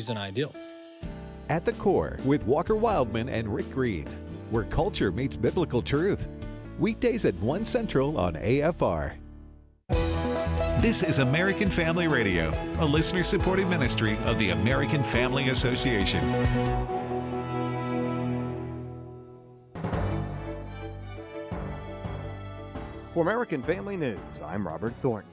isn't ideal. At the Core with Walker Wildman and Rick Green, where culture meets biblical truth. Weekdays at 1 Central on AFR. This is American Family Radio, a listener-supported ministry of the American Family Association. For American Family News, I'm Robert Thornton.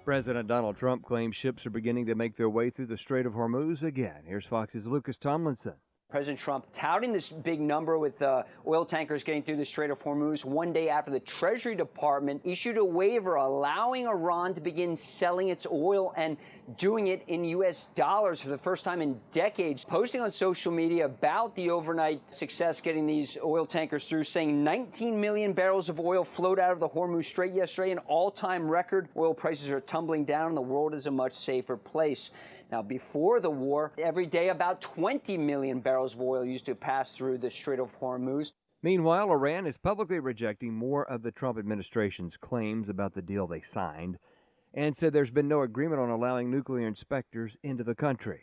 President Donald Trump claims ships are beginning to make their way through the Strait of Hormuz again. Here's Fox's Lucas Tomlinson. President Trump touting this big number with oil tankers getting through the Strait of Hormuz one day after the Treasury Department issued a waiver allowing Iran to begin selling its oil and doing it in U.S. dollars for the first time in decades. Posting on social media about the overnight success getting these oil tankers through, saying 19 million barrels of oil flowed out of the Hormuz Strait yesterday, an all-time record. Oil prices are tumbling down and the world is a much safer place. Now, before the war, every day about 20 million barrels of oil used to pass through the Strait of Hormuz. Meanwhile, Iran is publicly rejecting more of the Trump administration's claims about the deal they signed and said there's been no agreement on allowing nuclear inspectors into the country.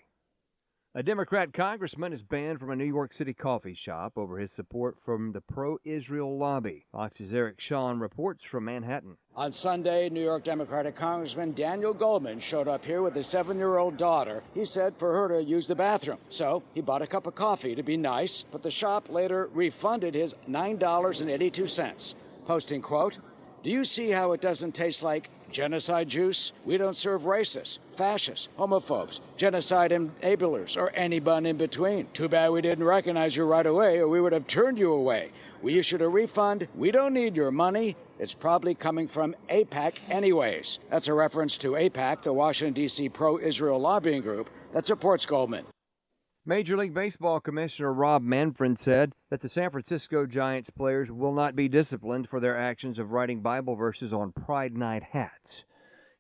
A Democrat congressman is banned from a New York City coffee shop over his support from the pro-Israel lobby. Fox's Eric Shawn reports from Manhattan. On Sunday, New York Democratic Congressman Daniel Goldman showed up here with his 7-year-old daughter. He said for her to use the bathroom. So he bought a cup of coffee to be nice, but the shop later refunded his $9.82, posting, quote, "Do you see how it doesn't taste like genocide juice? We don't serve racists, fascists, homophobes, genocide enablers, or anyone in between. Too bad we didn't recognize you right away, or we would have turned you away. We issued a refund. We don't need your money. It's probably coming from AIPAC anyways." That's a reference to AIPAC, the Washington, D.C. pro-Israel lobbying group that supports Goldman. Major League Baseball Commissioner Rob Manfred said that the San Francisco Giants players will not be disciplined for their actions of writing Bible verses on Pride Night hats.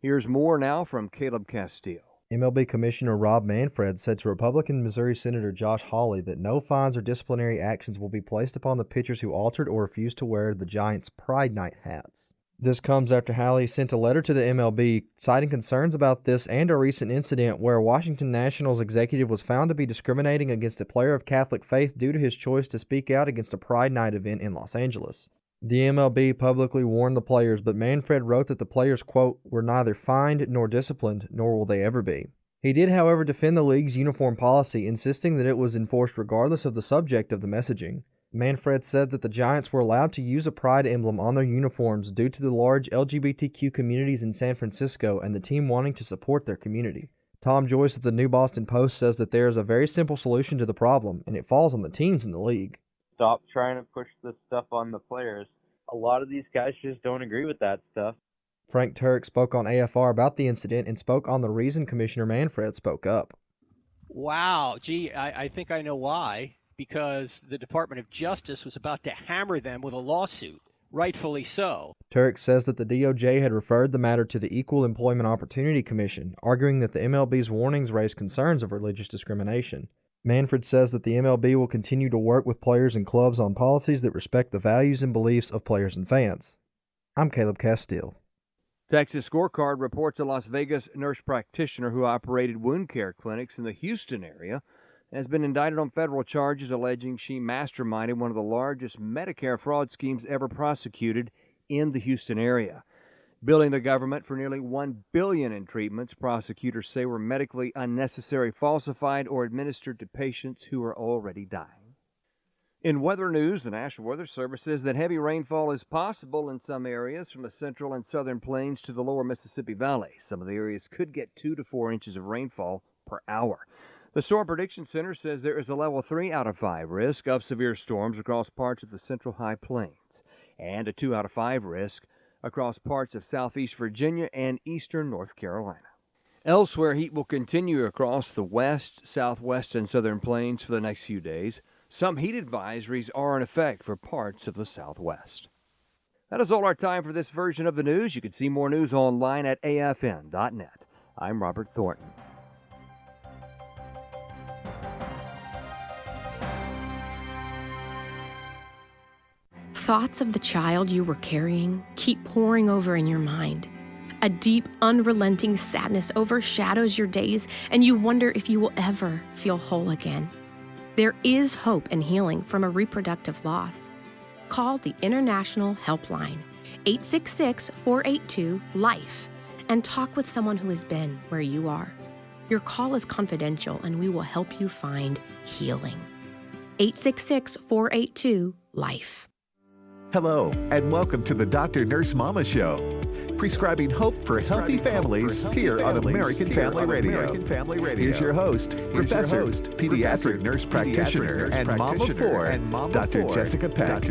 Here's more now from Caleb Castile. MLB Commissioner Rob Manfred said to Republican Missouri Senator Josh Hawley that no fines or disciplinary actions will be placed upon the pitchers who altered or refused to wear the Giants' Pride Night hats. This comes after Hawley sent a letter to the MLB citing concerns about this and a recent incident where a Washington Nationals executive was found to be discriminating against a player of Catholic faith due to his choice to speak out against a Pride Night event in Los Angeles. The MLB publicly warned the players, but Manfred wrote that the players, quote, were neither fined nor disciplined, nor will they ever be. He did, however, defend the league's uniform policy, insisting that it was enforced regardless of the subject of the messaging. Manfred said that the Giants were allowed to use a pride emblem on their uniforms due to the large LGBTQ communities in San Francisco and the team wanting to support their community. Tom Joyce of the New Boston Post says that there is a very simple solution to the problem, and it falls on the teams in the league. Stop trying to push this stuff on the players. A lot of these guys just don't agree with that stuff. Frank Turek spoke on AFR about the incident and spoke on the reason Commissioner Manfred spoke up. Wow, gee, I think I know why. Because the Department of Justice was about to hammer them with a lawsuit, rightfully so. Turek says that the DOJ had referred the matter to the Equal Employment Opportunity Commission, arguing that the MLB's warnings raised concerns of religious discrimination. Manfred says that the MLB will continue to work with players and clubs on policies that respect the values and beliefs of players and fans. I'm Caleb Castile. Texas Scorecard reports a Las Vegas nurse practitioner who operated wound care clinics in the Houston area has been indicted on federal charges alleging she masterminded one of the largest Medicare fraud schemes ever prosecuted in the Houston area. Billing the government for nearly $1 billion in treatments prosecutors say were medically unnecessary, falsified, or administered to patients who are already dying. In weather news, the National Weather Service says that heavy rainfall is possible in some areas from the central and southern plains to the lower Mississippi Valley. Some of the areas could get 2 to 4 inches of rainfall per hour. The Storm Prediction Center says there is a level 3 out of 5 risk of severe storms across parts of the central high plains and a 2 out of 5 risk across parts of southeast Virginia and eastern North Carolina. Elsewhere, heat will continue across the west, southwest, and southern plains for the next few days. Some heat advisories are in effect for parts of the southwest. That is all our time for this version of the news. You can see more news online at afn.net. I'm Robert Thornton. Thoughts of the child you were carrying keep pouring over in your mind. A deep, unrelenting sadness overshadows your days, and you wonder if you will ever feel whole again. There is hope and healing from a reproductive loss. Call the International Helpline, 866-482-LIFE, and talk with someone who has been where you are. Your call is confidential, and we will help you find healing. 866-482-LIFE. Hello, and welcome to the Dr. Nurse Mama Show, prescribing hope for healthy families here on American Family Radio. Here's your host, pediatric nurse practitioner, and mom of four, Dr. Jessica Peck.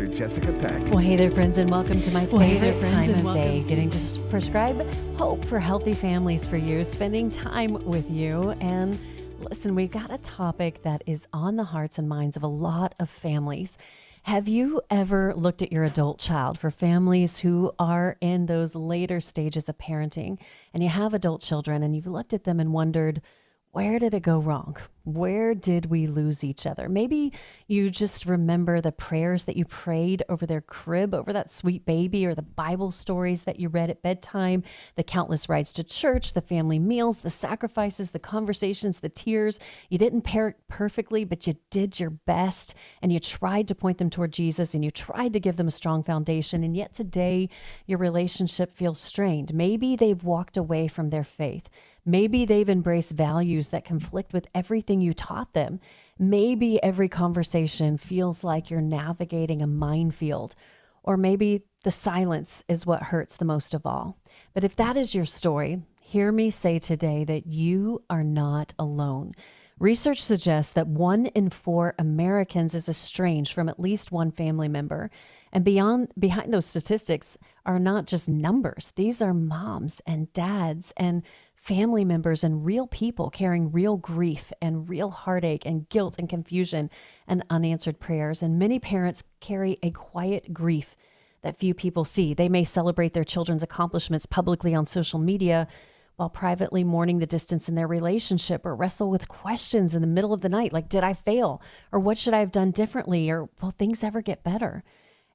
Well, hey there, friends, and welcome to my favorite time of day, getting to prescribe hope for healthy families for you, spending time with you. And listen, we've got a topic that is on the hearts and minds of a lot of families. Have you ever looked at your adult child? For families who are in those later stages of parenting, and you have adult children, and you've looked at them and wondered, where did it go wrong? Where did we lose each other? Maybe you just remember the prayers that you prayed over their crib, over that sweet baby, or the Bible stories that you read at bedtime, the countless rides to church, the family meals, the sacrifices, the conversations, the tears. You didn't parent perfectly, but you did your best, and you tried to point them toward Jesus, and you tried to give them a strong foundation, and yet today your relationship feels strained. Maybe they've walked away from their faith. Maybe they've embraced values that conflict with everything you taught them. Maybe every conversation feels like you're navigating a minefield. Or maybe the silence is what hurts the most of all. But if that is your story, hear me say today that you are not alone. Research suggests that 1 in 4 Americans is estranged from at least one family member. And behind those statistics are not just numbers. These are moms and dads and family members and real people carrying real grief and real heartache and guilt and confusion and unanswered prayers. And many parents carry a quiet grief that few people see. They may celebrate their children's accomplishments publicly on social media while privately mourning the distance in their relationship, or wrestle with questions in the middle of the night like, did I fail? Or what should I have done differently? Or will things ever get better?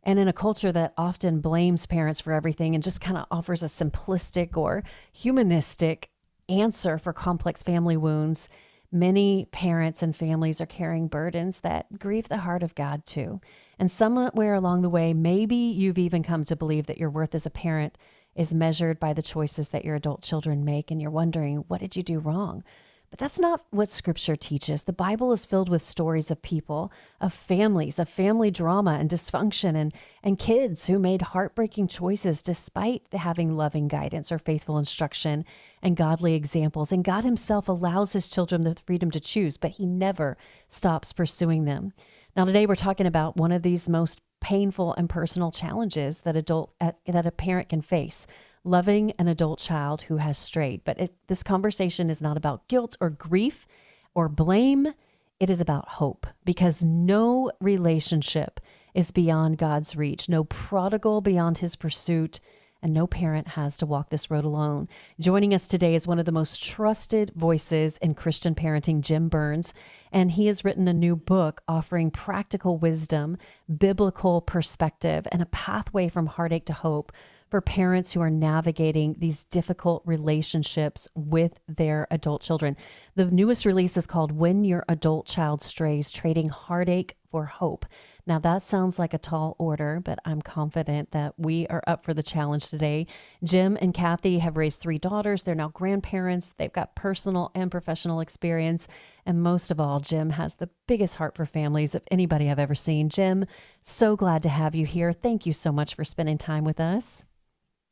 And in a culture that often blames parents for everything and just kind of offers a simplistic or humanistic answer for complex family wounds, many parents and families are carrying burdens that grieve the heart of God too. And somewhere along the way, maybe you've even come to believe that your worth as a parent is measured by the choices that your adult children make, and you're wondering, what did you do wrong? But that's not what Scripture teaches. The Bible is filled with stories of people, of families, of family drama and dysfunction, and kids who made heartbreaking choices despite having loving guidance or faithful instruction and godly examples. And God himself allows his children the freedom to choose, but he never stops pursuing them. Now, today we're talking about one of these most painful and personal challenges that a parent can face: loving an adult child who has strayed. But this conversation is not about guilt or grief or blame. It is about hope, because no relationship is beyond God's reach, no prodigal beyond his pursuit, and no parent has to walk this road alone. Joining us today is one of the most trusted voices in Christian parenting, Jim Burns, and he has written a new book offering practical wisdom, biblical perspective, and a pathway from heartache to hope for parents who are navigating these difficult relationships with their adult children. The newest release is called When Your Adult Child Strays: Trading Heartache for Hope. Now that sounds like a tall order, but I'm confident that we are up for the challenge today. Jim and Kathy have raised 3 daughters. They're now grandparents. They've got personal and professional experience. And most of all, Jim has the biggest heart for families of anybody I've ever seen. Jim, so glad to have you here. Thank you so much for spending time with us.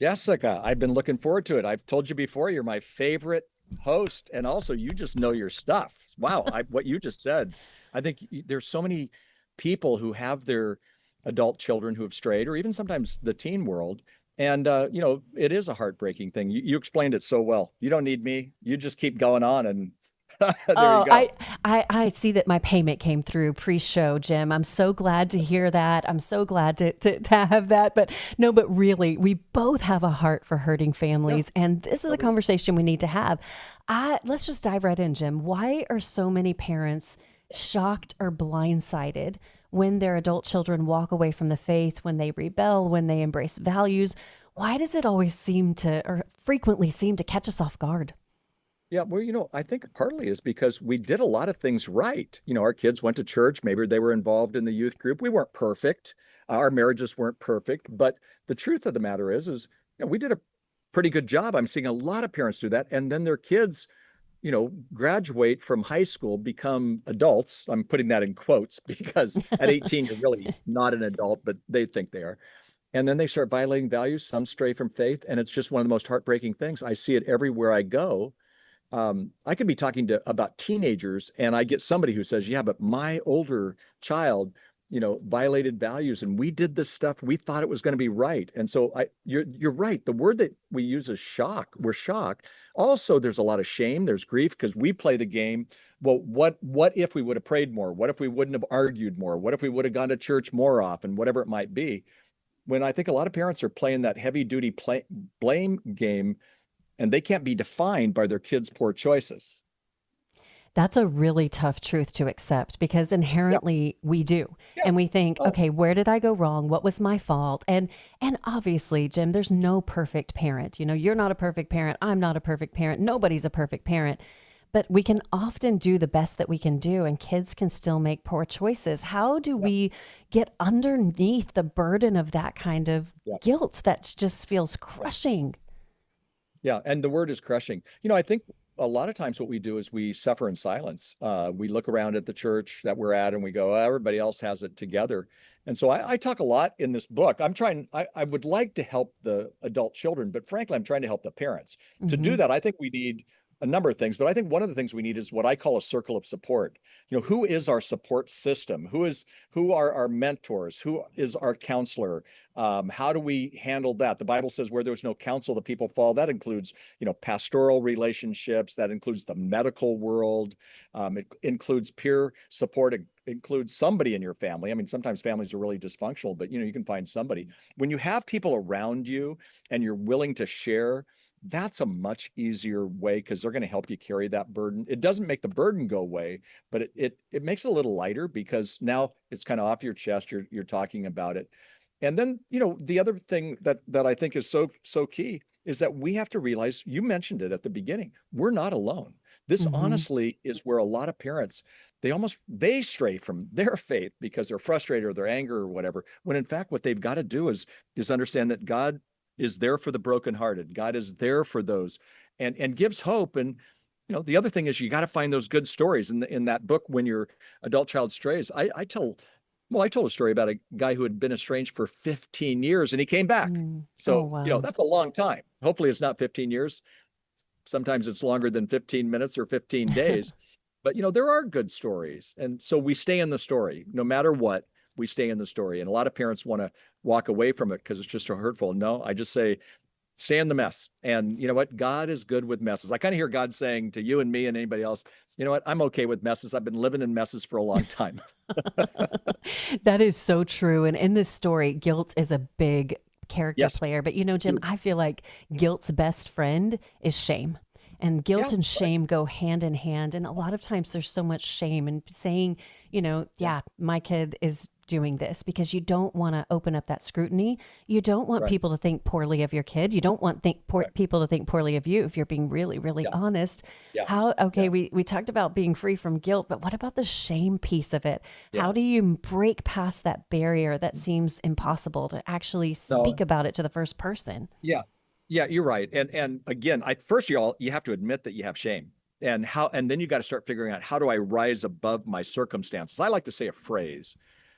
Jessica, I've been looking forward to it. I've told you before, you're my favorite host. And also, you just know your stuff. Wow. What you just said. I think there's so many people who have their adult children who have strayed, or even sometimes the teen world. And, it is a heartbreaking thing. You explained it so well. You don't need me. You just keep going on, and there you go. I see that my payment came through pre-show, Jim. I'm so glad to hear that. I'm so glad to have that. But really, we both have a heart for hurting families. Yeah. And this is a conversation we need to have. Let's just dive right in, Jim. Why are so many parents shocked or blindsided when their adult children walk away from the faith, when they rebel, when they embrace values? why does it always seem to, or frequently seem to catch us off guard? Yeah, well, I think partly is because we did a lot of things right. Our kids went to church. Maybe they were involved in the youth group. We weren't perfect. Our marriages weren't perfect. But the truth of the matter is we did a pretty good job. I'm seeing a lot of parents do that. And then their kids, graduate from high school, become adults. I'm putting that in quotes because at 18, you're really not an adult, but they think they are. And then they start violating values. Some stray from faith. And it's just one of the most heartbreaking things. I see it everywhere I go. I could be talking about teenagers and I get somebody who says, yeah, but my older child, violated values and we did this stuff. We thought it was going to be right. And so you're right. The word that we use is shock. We're shocked. Also, there's a lot of shame. There's grief because we play the game. Well, what if we would have prayed more? What if we wouldn't have argued more? What if we would have gone to church more often? Whatever it might be. When I think a lot of parents are playing that heavy duty blame game, and they can't be defined by their kids' poor choices. That's a really tough truth to accept because inherently we do. And we think, okay, where did I go wrong? What was my fault? And obviously, Jim, there's no perfect parent. You're not a perfect parent. I'm not a perfect parent. Nobody's a perfect parent. But we can often do the best that we can do and kids can still make poor choices. How do we get underneath the burden of that kind of guilt that just feels crushing? Yeah, and the word is crushing. I think a lot of times what we do is we suffer in silence. We look around at the church that we're at and we go, everybody else has it together. And so I talk a lot in this book. I would like to help the adult children, but frankly, I'm trying to help the parents. To do that, I think we need a number of things, but I think one of the things we need is what I call a circle of support. Who is our support system? Who are our mentors? Who is our counselor? How do we handle that? The Bible says where there's no counsel, the people fall. That includes, pastoral relationships. That includes the medical world. It includes peer support. It includes somebody in your family. I mean, sometimes families are really dysfunctional, but you can find somebody. When you have people around you and you're willing to share, that's a much easier way because they're going to help you carry that burden. It doesn't make the burden go away, but it makes it a little lighter because now it's kind of off your chest. You're talking about it. And then, the other thing that I think is so key is that we have to realize, you mentioned it at the beginning, we're not alone. This honestly is where a lot of parents, they stray from their faith because they're frustrated or they're angry or whatever, when in fact, what they've got to do is understand that God is there for the brokenhearted. God is there for those and gives hope. And, the other thing is you got to find those good stories in that book. When your adult child strays, I told a story about a guy who had been estranged for 15 years and he came back. So, wow. That's a long time. Hopefully it's not 15 years. Sometimes it's longer than 15 minutes or 15 days, but there are good stories. And so we stay in the story, no matter what. We stay in the story. And a lot of parents want to walk away from it because it's just so hurtful. No, I just say, stay in the mess. And you know what? God is good with messes. I kind of hear God saying to you and me and anybody else, you know what? I'm okay with messes. I've been living in messes for a long time. That is so true. And in this story, guilt is a big character player. But Jim, I feel like guilt's best friend is shame. And guilt and shame go hand in hand. And a lot of times there's so much shame in saying, my kid is doing this, because you don't want to open up that scrutiny. You don't want people to think poorly of your kid. You don't want people to think poorly of you if you're being really, really honest. We talked about being free from guilt, but what about the shame piece of it? How do you break past that barrier that seems impossible to actually speak about it to the first person? Yeah, you're right. And again, first of all, you have to admit that you have shame. And then you got to start figuring out, how do I rise above my circumstances? I like to say a phrase,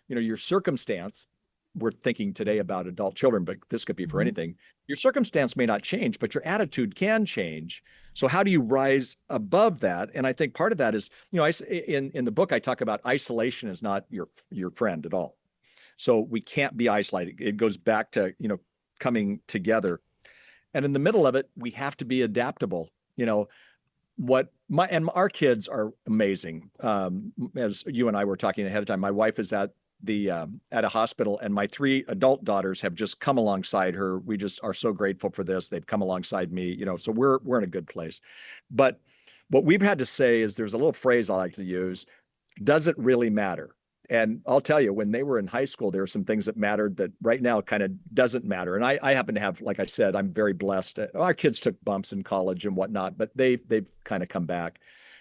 your circumstance, we're thinking today about adult children, but this could be for anything. Your circumstance may not change, but your attitude can change. So how do you rise above that? And I think part of that is, in the book, I talk about isolation is not your friend at all. So we can't be isolated. It goes back to, coming together. And in the middle of it, we have to be adaptable. Our kids are amazing. As you and I were talking ahead of time, my wife is at a hospital, and my 3 adult daughters have just come alongside her. We just are so grateful for this. They've come alongside me, so we're in a good place. But what we've had to say is, there's a little phrase I like to use: does it really matter? And I'll tell you, when they were in high school, there were some things that mattered that right now kind of doesn't matter. And I happen to have, like I said, I'm very blessed. Our kids took bumps in college and whatnot, but they've kind of come back.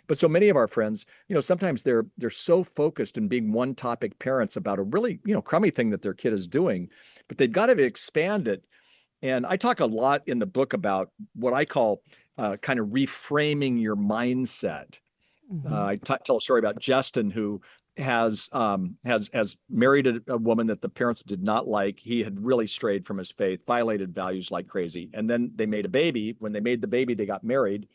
But so many of our friends, sometimes they're so focused in being one topic parents about a really, crummy thing that their kid is doing, but they've got to expand it. And I talk a lot in the book about what I call kind of reframing your mindset. I tell a story about Justin, who has married a woman that the parents did not like. He had really strayed from his faith, violated values like crazy. And then they made a baby. When they made the baby, they got married.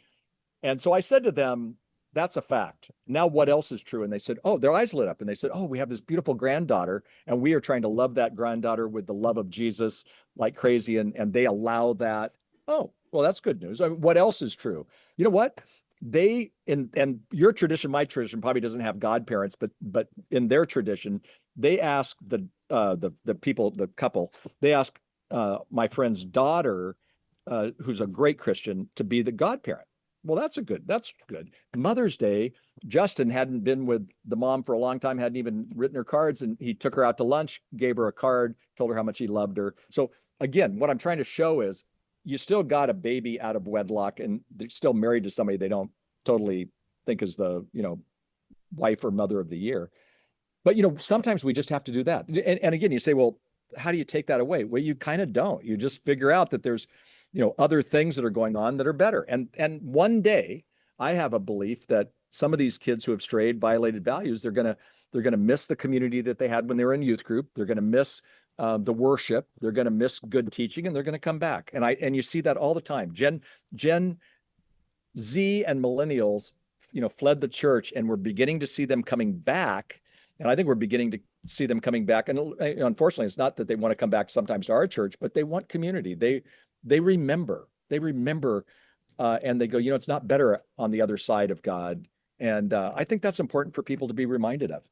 And so I said to them, that's a fact. Now, what else is true? And they said, oh, their eyes lit up. And they said, oh, we have this beautiful granddaughter, and we are trying to love that granddaughter with the love of Jesus like crazy. And they allow that. Oh, well, that's good news. I mean, what else is true? You know what? They, and your tradition, my tradition probably doesn't have godparents, but in their tradition, they ask the couple, they ask my friend's daughter, who's a great Christian, to be the godparent. Well, that's good. Mother's Day, Justin hadn't been with the mom for a long time, hadn't even written her cards, and he took her out to lunch, gave her a card, told her how much he loved her. So again, what I'm trying to show is you still got a baby out of wedlock, and they're still married to somebody they don't totally think is the, wife or mother of the year. But, sometimes we just have to do that. And again, you say, well, how do you take that away? Well, you kind of don't. You just figure out that there's, other things that are going on that are better. And one day I have a belief that some of these kids who have strayed, violated values, they're going to miss the community that they had when they were in youth group. They're going to miss the worship. They're going to miss good teaching, and they're going to come back. And you see that all the time. Gen Z and millennials, fled the church, and we're beginning to see them coming back. And I think we're beginning to see them coming back. And unfortunately, it's not that they want to come back sometimes to our church, but they want community. They remember, and they go, it's not better on the other side of God. And I think that's important for people to be reminded of.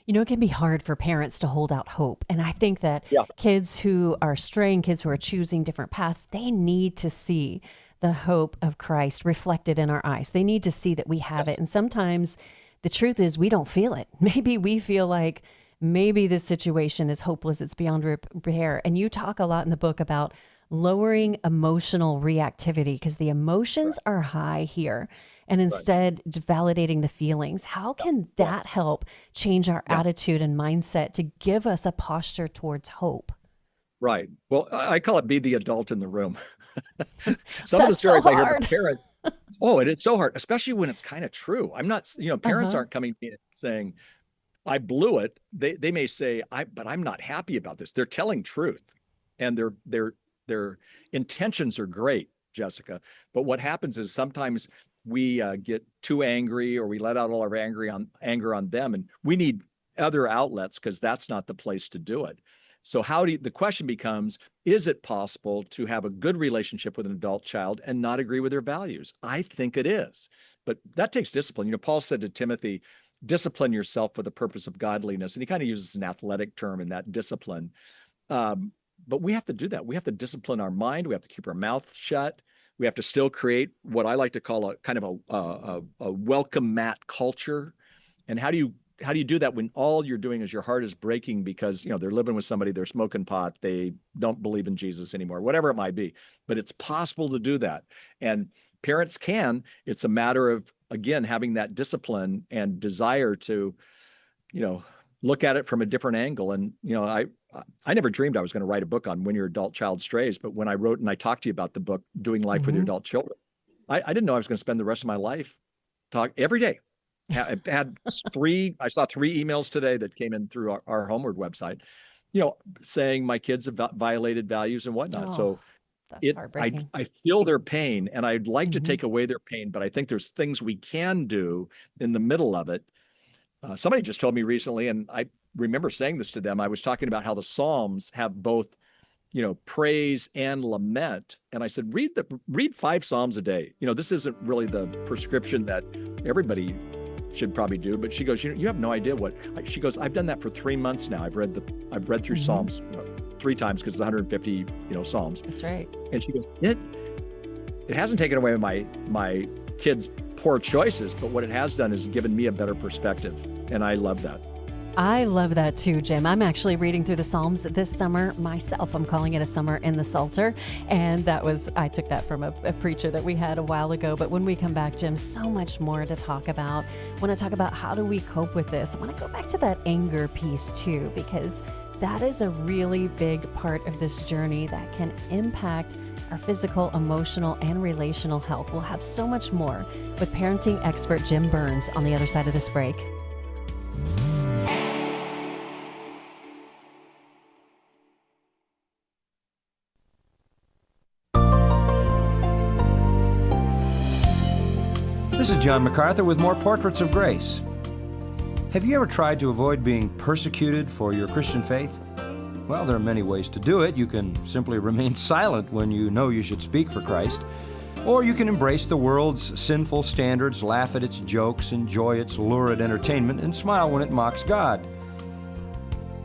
It can be hard for parents to hold out hope. And I think that kids who are straying, kids who are choosing different paths, they need to see the hope of Christ reflected in our eyes. They need to see that we have it. And sometimes the truth is we don't feel it. Maybe we feel like maybe this situation is hopeless. It's beyond repair. And you talk a lot in the book about lowering emotional reactivity because the emotions are high here, and instead validating the feelings. How can that help change our attitude and mindset to give us a posture towards hope? Right. Well, I call it be the adult in the room. Some of the stories I hear from parents, and it's so hard, especially when it's kind of true. I'm not, parents aren't coming to me and saying, I blew it. They may say, but I'm not happy about this. They're telling truth, and their intentions are great, Jessica. But what happens is sometimes we get too angry, or we let out all our anger on them, and we need other outlets because that's not the place to do it. So the question becomes, is it possible to have a good relationship with an adult child and not agree with their values? I think it is, but that takes discipline. Paul said to Timothy, discipline yourself for the purpose of godliness. And he kind of uses an athletic term in that discipline. But we have to do that. We have to discipline our mind. We have to keep our mouth shut. We have to still create what I like to call a kind of a welcome mat culture. And how do you do that when all you're doing is your heart is breaking because, they're living with somebody, they're smoking pot, they don't believe in Jesus anymore, whatever it might be. But it's possible to do that. And parents can. It's a matter of, again, having that discipline and desire to, look at it from a different angle. And, I never dreamed I was going to write a book on when your adult child strays. But when I wrote and I talked to you about the book, Doing Life with Your Adult Children, I didn't know I was going to spend the rest of my life every day. I saw 3 emails today that came in through our Homeward website, saying my kids have violated values and whatnot. So I feel their pain, and I'd like to take away their pain, but I think there's things we can do in the middle of it. Somebody just told me recently, and I remember saying this to them, I was talking about how the Psalms have both, praise and lament. And I said, read 5 Psalms a day. This isn't really the prescription that everybody should probably do, but she goes, you have no idea she goes, I've done that for 3 months now. I've read through Psalms 3 times because it's 150, Psalms. That's right. And she goes, it hasn't taken away my kids' poor choices, but what it has done is given me a better perspective. And I love that. I love that too, Jim. I'm actually reading through the Psalms this summer myself. I'm calling it a summer in the Psalter. And I took that from a preacher that we had a while ago. But when we come back, Jim, so much more to talk about. I want to talk about how do we cope with this. I want to go back to that anger piece too, because that is a really big part of this journey that can impact our physical, emotional, and relational health. We'll have so much more with parenting expert Jim Burns on the other side of this break. This is John MacArthur with more Portraits of Grace. Have you ever tried to avoid being persecuted for your Christian faith? Well, there are many ways to do it. You can simply remain silent when you know you should speak for Christ, or you can embrace the world's sinful standards, laugh at its jokes, enjoy its lurid entertainment, and smile when it mocks God.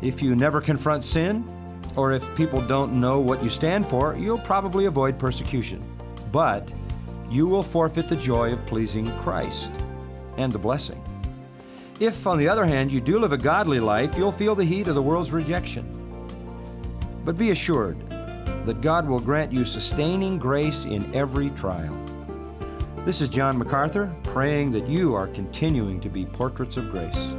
If you never confront sin, or if people don't know what you stand for, you'll probably avoid persecution. But you will forfeit the joy of pleasing Christ and the blessing. If, on the other hand, you do live a godly life, you'll feel the heat of the world's rejection. But be assured that God will grant you sustaining grace in every trial. This is John MacArthur, praying that you are continuing to be portraits of grace.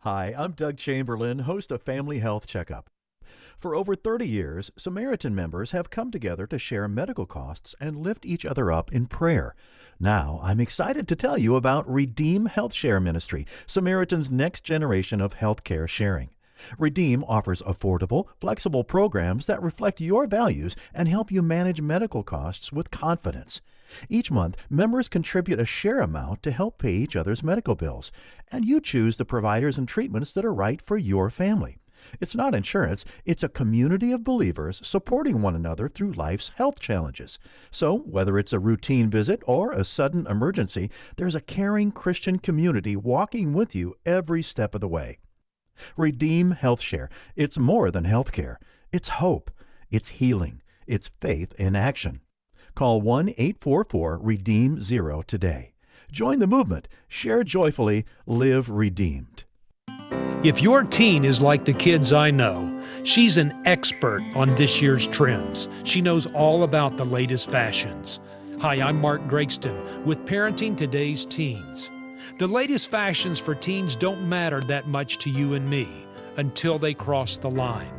Hi, I'm Doug Chamberlain, host of Family Health Checkup. For over 30 years, Samaritan members have come together to share medical costs and lift each other up in prayer. Now, I'm excited to tell you about Redeem Health Share Ministry, Samaritan's next generation of healthcare sharing. Redeem offers affordable, flexible programs that reflect your values and help you manage medical costs with confidence. Each month, members contribute a share amount to help pay each other's medical bills, and you choose the providers and treatments that are right for your family. It's not insurance, it's a community of believers supporting one another through life's health challenges. So, whether it's a routine visit or a sudden emergency, there's a caring Christian community walking with you every step of the way. Redeem Health Share. It's more than healthcare. It's hope. It's healing. It's faith in action. Call 1-844-REDEEM-0 today. Join the movement. Share joyfully. Live redeemed. If your teen is like the kids I know, she's an expert on this year's trends. She knows all about the latest fashions. Hi, I'm Mark Gregston with Parenting Today's Teens. The latest fashions for teens don't matter that much to you and me until they cross the line.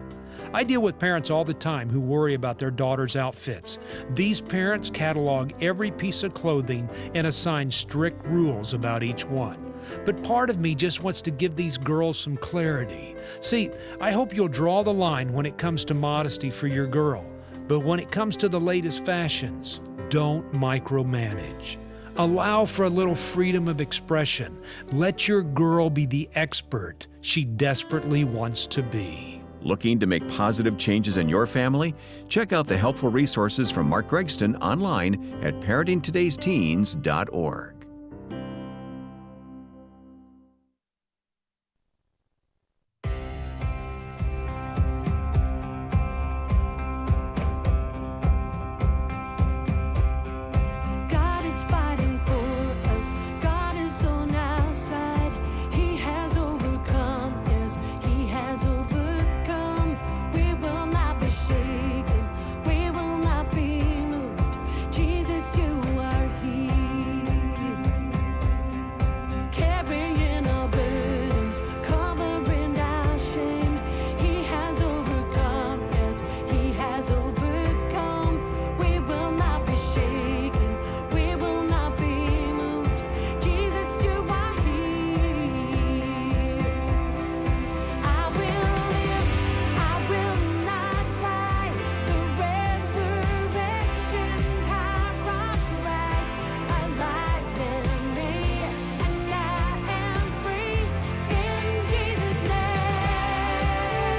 I deal with parents all the time who worry about their daughters' outfits. These parents catalog every piece of clothing and assign strict rules about each one. But part of me just wants to give these girls some clarity. See, I hope you'll draw the line when it comes to modesty for your girl. But when it comes to the latest fashions, don't micromanage. Allow for a little freedom of expression. Let your girl be the expert she desperately wants to be. Looking to make positive changes in your family? Check out the helpful resources from Mark Gregston online at parentingtodaysteens.org.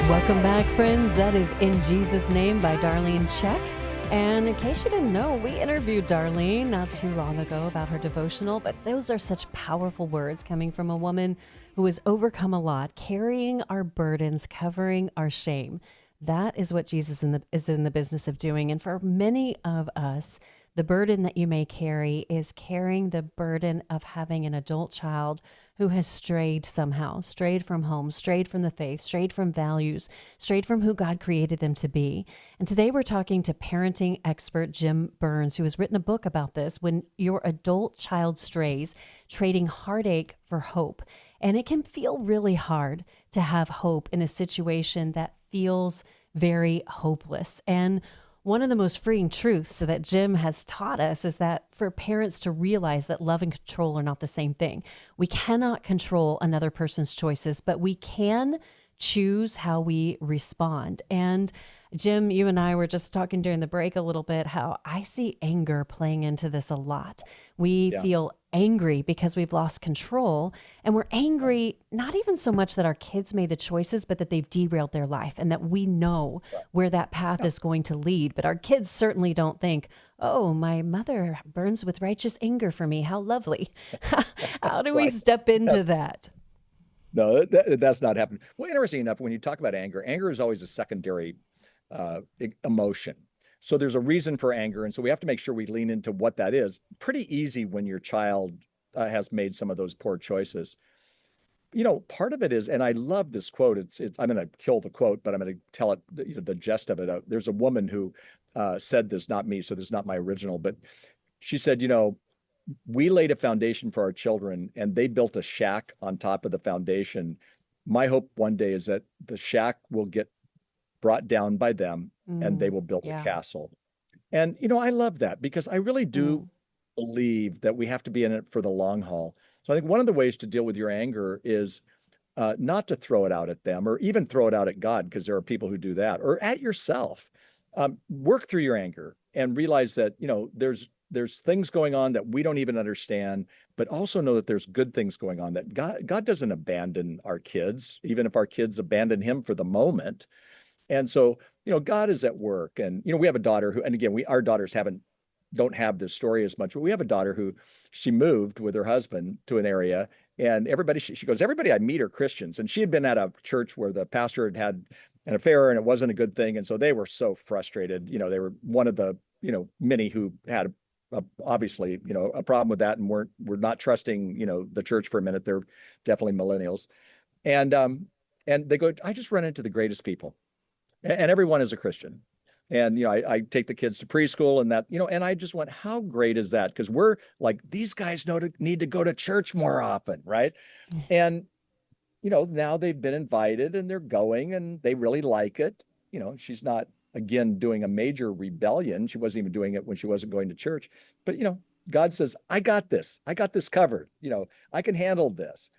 Welcome back, friends. That is In Jesus' Name by Darlene Check. And in case you didn't know, we interviewed Darlene not too long ago about her devotional, but those are such powerful words coming from a woman who has overcome a lot, carrying our burdens, covering our shame. That is what Jesus is in the business of doing. And for many of us, The burden that you may carry is carrying the burden of having an adult child who has strayed somehow, strayed from home, strayed from the faith, strayed from values, strayed from who God created them to be. And today we're talking to parenting expert Jim Burns, who has written a book about this, When Your Adult Child Strays, Trading Heartache for Hope. And it can feel really hard to have hope in a situation that feels very hopeless. And one of the most freeing truths that Jim has taught us is that for parents to realize that love and control are not the same thing. We cannot control another person's choices, but we can choose how we respond. And Jim, you and I were just talking during the break a little bit how I see anger playing into this a lot. We feel angry because we've lost control, and we're angry not even so much that our kids made the choices, but that they've derailed their life and that we know where that path is going to lead. But our kids certainly don't think, oh, my mother burns with righteous anger for me. How lovely. How do we step into that? No, that's not happening. Well, interesting enough, when you talk about anger, anger is always a secondary emotion. So there's a reason for anger. And so we have to make sure we lean into what that is. Pretty easy when your child has made some of those poor choices. You know, part of it is, and I love this quote, it's I'm going to kill the quote, but I'm going to tell it, the gist of it. There's a woman who said this, not me, so this is not my original, but she said, we laid a foundation for our children and they built a shack on top of the foundation. My hope one day is that the shack will get brought down by them and they will build a castle. And, I love that because I really do believe that we have to be in it for the long haul. So I think one of the ways to deal with your anger is not to throw it out at them or even throw it out at God, because there are people who do that, or at yourself. Work through your anger and realize that, there's things going on that we don't even understand, but also know that there's good things going on, that God doesn't abandon our kids, even if our kids abandon him for the moment. And so, God is at work. And, we have a daughter who, and again, our daughters don't have this story as much, but we have a daughter who she moved with her husband to an area, and she goes, everybody I meet are Christians. And she had been at a church where the pastor had an affair and it wasn't a good thing. And so they were so frustrated. They were one of the, many who had obviously, a problem with that and were not trusting, the church for a minute. They're definitely millennials. And they go, I just run into the greatest people. And everyone is a Christian. And, I take the kids to preschool and that, and I just went, how great is that? Because we're like, these guys need to go to church more often, right? And, now they've been invited and they're going and they really like it. She's not, again, doing a major rebellion. She wasn't even doing it when she wasn't going to church. But, God says, I got this. I got this covered. I can handle this.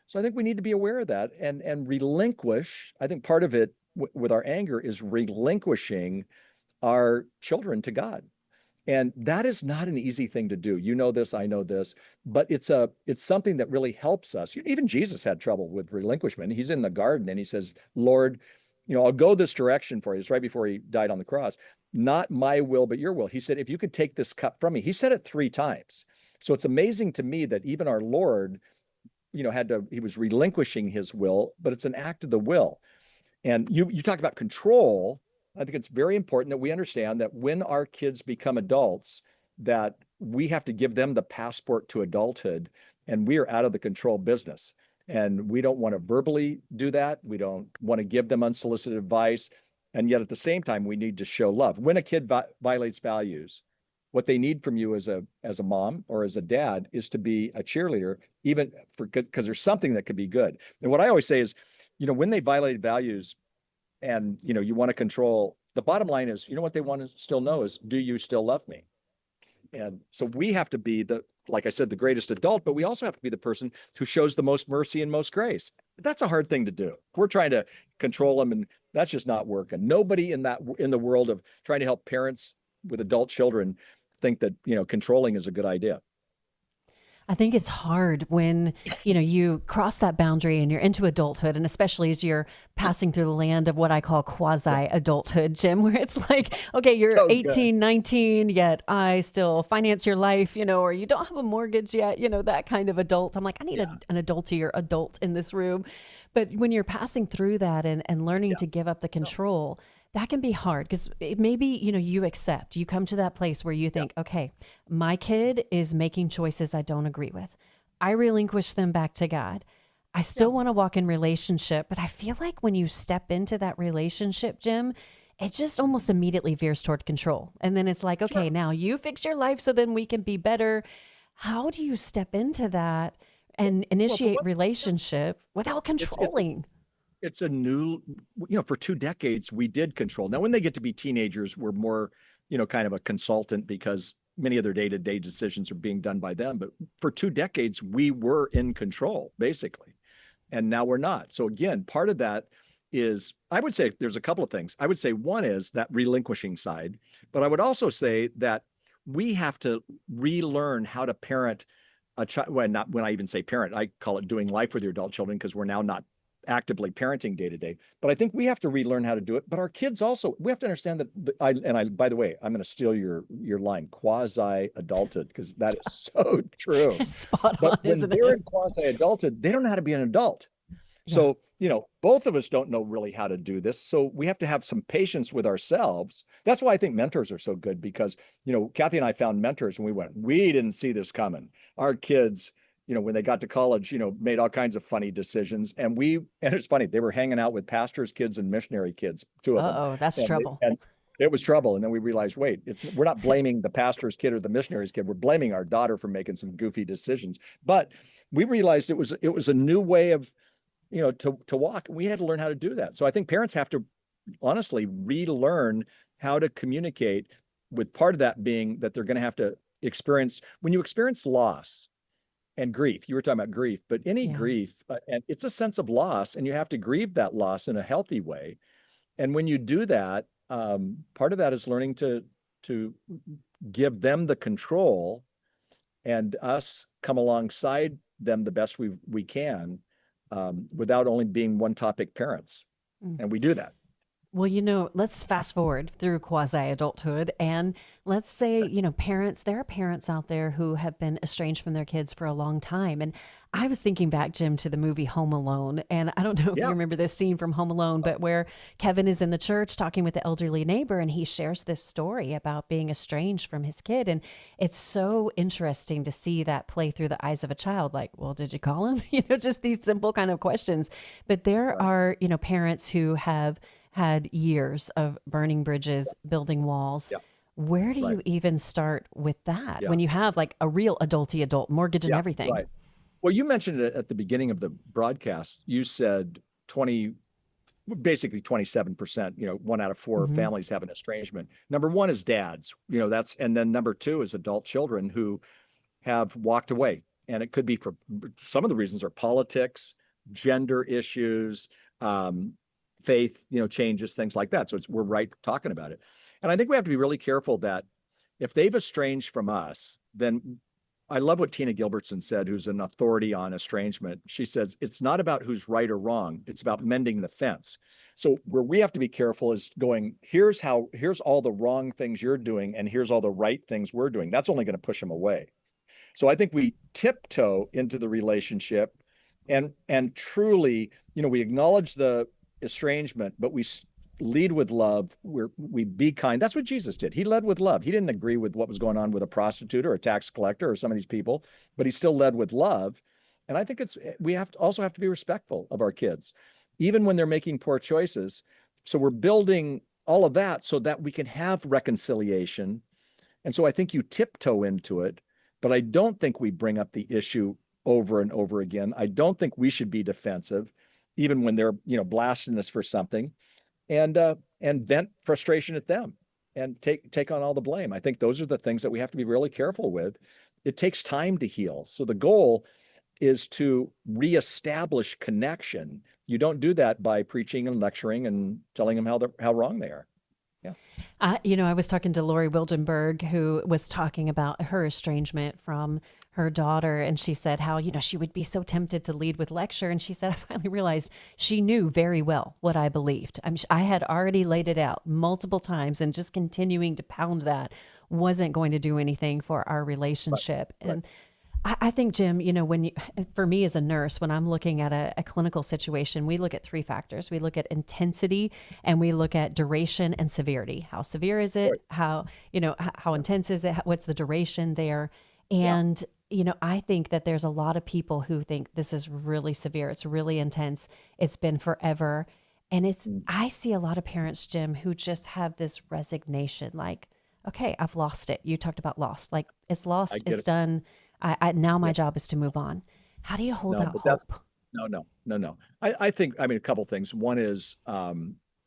So I think we need to be aware of that and relinquish. I think part of it with our anger is relinquishing our children to God. And that is not an easy thing to do. You know this, I know this, but it's something that really helps us. Even Jesus had trouble with relinquishment. He's in the garden and he says, Lord, I'll go this direction for you. It's right before he died on the cross. Not my will, but your will. He said, if you could take this cup from me. He said it 3 times. So it's amazing to me that even our Lord, he was relinquishing his will, but it's an act of the will. And you talked about control. I think it's very important that we understand that when our kids become adults, that we have to give them the passport to adulthood, and we are out of the control business. And we don't want to verbally do that. We don't want to give them unsolicited advice. And yet at the same time, we need to show love. When a kid violates values, what they need from you as a mom or as a dad is to be a cheerleader, even because there's something that could be good. And what I always say is, when they violate values and, you want to control, the bottom line is, what they want to still know is, do you still love me? And so we have to be like I said, the greatest adult, but we also have to be the person who shows the most mercy and most grace. That's a hard thing to do. We're trying to control them, and that's just not working. Nobody in the world of trying to help parents with adult children think that, controlling is a good idea. I think it's hard when, you cross that boundary and you're into adulthood, and especially as you're passing through the land of what I call quasi-adulthood, Jim, where it's like, okay, you're so 18, 19, yet I still finance your life, or you don't have a mortgage yet, that kind of adult. I'm like, I need an adultier adult in this room. But when you're passing through that and learning to give up the control, That can be hard because maybe, you come to that place where you think, okay, my kid is making choices I don't agree with. I relinquish them back to God. I still want to walk in relationship, but I feel like when you step into that relationship, Jim, it just almost immediately veers toward control. And then it's like, okay, now you fix your life so then we can be better. How do you step into that and initiate relationship without controlling? It's a new, for 2 decades, we did control. Now, when they get to be teenagers, we're more, kind of a consultant because many of their day-to-day decisions are being done by them. But for 2 decades, we were in control, basically. And now we're not. So again, part of that is, I would say there's a couple of things. I would say one is that relinquishing side, but I would also say that we have to relearn how to parent a child. Well, not when I even say parent, I call it doing life with your adult children because we're now not actively parenting day to day. But I think we have to relearn how to do it. But our kids also, we have to understand that. By the way, I'm going to steal your line, quasi adulthood, because that is so true. Spot but on, when isn't they're it? in quasi adulthood, they don't know how to be an adult. So, both of us don't know really how to do this. So we have to have some patience with ourselves. That's why I think mentors are so good because, Kathy and I found mentors and we didn't see this coming. Our kids, when they got to college, made all kinds of funny decisions. And it's funny, they were hanging out with pastors' kids and missionary kids, 2 of them. Uh-oh, that's trouble. And it was trouble. And then we realized, wait, we're not blaming the pastor's kid or the missionary's kid. We're blaming our daughter for making some goofy decisions. But we realized it was a new way of, to walk. We had to learn how to do that. So I think parents have to honestly relearn how to communicate, with part of that being that they're going to have to experience, when you experience loss, and grief. You were talking about grief, but any grief, and it's a sense of loss, and you have to grieve that loss in a healthy way. And when you do that, part of that is learning to give them the control, and us come alongside them the best we can, without only being one topic parents. And we do that. Well, let's fast forward through quasi-adulthood and let's say, there are parents out there who have been estranged from their kids for a long time. And I was thinking back, Jim, to the movie Home Alone. And I don't know if you remember this scene from Home Alone, but where Kevin is in the church talking with the elderly neighbor and he shares this story about being estranged from his kid. And it's so interesting to see that play through the eyes of a child. Like, well, did you call him? Just these simple kind of questions. But there are, parents who have had years of burning bridges, building walls. Where do you even start with that when you have like a real adult mortgage and everything? Right. Well, you mentioned it at the beginning of the broadcast. You said basically 27%, 1 out of 4 families have an estrangement. Number 1 is dads, and then number 2 is adult children who have walked away. And it could be for some of the reasons are politics, gender issues, faith, changes, things like that. So we're right talking about it. And I think we have to be really careful that if they've estranged from us, then I love what Tina Gilbertson said, who's an authority on estrangement. She says, it's not about who's right or wrong. It's about mending the fence. So where we have to be careful is going, here's all the wrong things you're doing, and here's all the right things we're doing. That's only going to push them away. So I think we tiptoe into the relationship and truly, we acknowledge the estrangement, but we lead with love. We be kind. That's what Jesus did. He led with love. He didn't agree with what was going on with a prostitute or a tax collector or some of these people, but he still led with love. And I think we also have to be respectful of our kids, even when they're making poor choices. So we're building all of that so that we can have reconciliation. And so I think you tiptoe into it, but I don't think we bring up the issue over and over again. I don't think we should be defensive, even when they're, blasting us for something, and vent frustration at them and take on all the blame. I think those are the things that we have to be really careful with. It takes time to heal. So the goal is to reestablish connection. You don't do that by preaching and lecturing and telling them how wrong they are. Yeah. I was talking to Lori Wildenberg, who was talking about her estrangement from her daughter, and she said how, she would be so tempted to lead with lecture. And she said, I finally realized she knew very well what I believed. I had already laid it out multiple times, and just continuing to pound that wasn't going to do anything for our relationship. Right. And I think, Jim, for me as a nurse, when I'm looking at a clinical situation, we look at three factors. We look at intensity and we look at duration and severity. How severe is it? How intense is it? What's the duration there? And, I think that there's a lot of people who think this is really severe. It's really intense. It's been forever. And I see a lot of parents, Jim, who just have this resignation, like, okay, I've lost it. You talked about lost. Like, it's lost, it's done. Now my job is to move on. How do you hold out hope? No. I think, a couple things. One is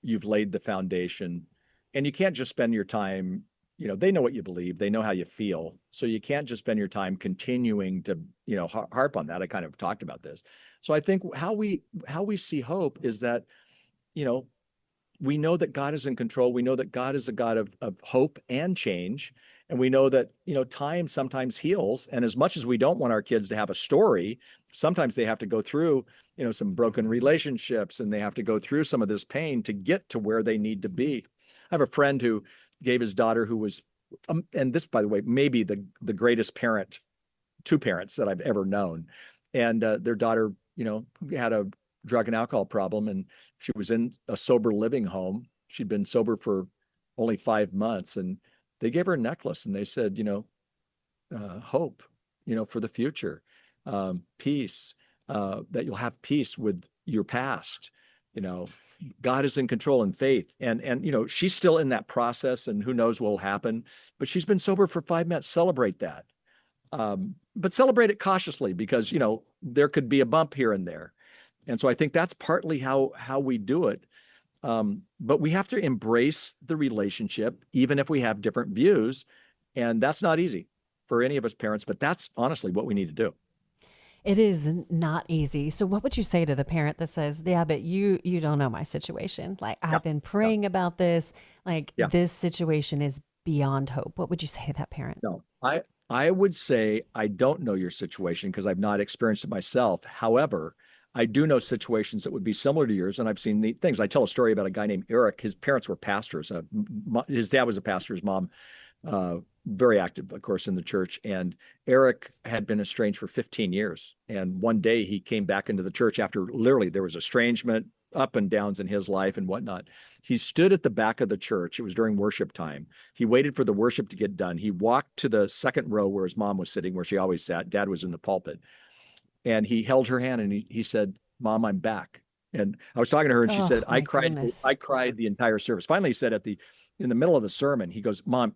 you've laid the foundation, and you can't just spend your time, they know what you believe, they know how you feel. So you can't just spend your time continuing to, harp on that. I kind of talked about this. So I think how we see hope is that, we know that God is in control. We know that God is a God of hope and change. And we know that, time sometimes heals. And as much as we don't want our kids to have a story, sometimes they have to go through, some broken relationships, and they have to go through some of this pain to get to where they need to be. I have a friend who gave his daughter, who was, and this, by the way, maybe the greatest two parents that I've ever known. And their daughter, had a drug and alcohol problem, and she was in a sober living home. She'd been sober for only 5 months, and they gave her a necklace, and they said, hope, for the future, peace, that you'll have peace with your past, God is in control, and faith. And she's still in that process, and who knows what will happen, but she's been sober for 5 months. Celebrate that. But celebrate it cautiously, because, there could be a bump here and there. And so I think that's partly how we do it. But we have to embrace the relationship, even if we have different views. And that's not easy for any of us parents, but that's honestly what we need to do. It is not easy. So what would you say to the parent that says, yeah, but you don't know my situation. Like, I've been praying about this. Like, this situation is beyond hope. What would you say to that parent? No, I would say, I don't know your situation because I've not experienced it myself. However, I do know situations that would be similar to yours, and I've seen neat things. I tell a story about a guy named Eric. His parents were pastors. His dad was a pastor. His mom, very active, of course, in the church. And Eric had been estranged for 15 years. And one day he came back into the church after literally there was estrangement, up and downs in his life and whatnot. He stood at the back of the church. It was during worship time. He waited for the worship to get done. He walked to the second row where his mom was sitting, where she always sat. Dad was in the pulpit. And he held her hand, and he said, "Mom, I'm back." And I was talking to her, and she said, "I cried the entire service." Finally, he said in the middle of the sermon, he goes, "Mom,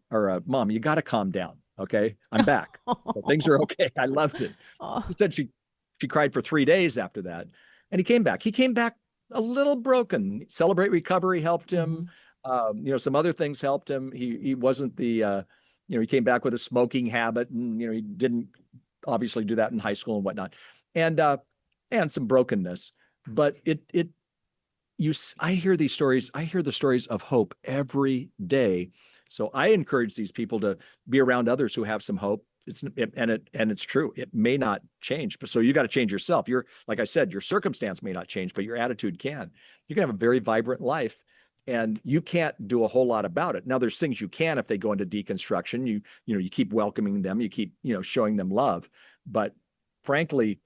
you got to calm down. Okay. I'm back. So things are okay." I loved it. He said she cried for 3 days after that. And he came back. He came back a little broken. Celebrate Recovery helped him. Some other things helped him. He wasn't he came back with a smoking habit, and, he didn't obviously do that in high school and whatnot. And some brokenness, but I hear these stories. I hear the stories of hope every day. So I encourage these people to be around others who have some hope. It's true. It may not change, but so you got to change yourself. Like I said, your circumstance may not change, but your attitude can. You can have a very vibrant life, and you can't do a whole lot about it. Now, there's things you can if they go into deconstruction. You keep welcoming them. You keep showing them love. But frankly,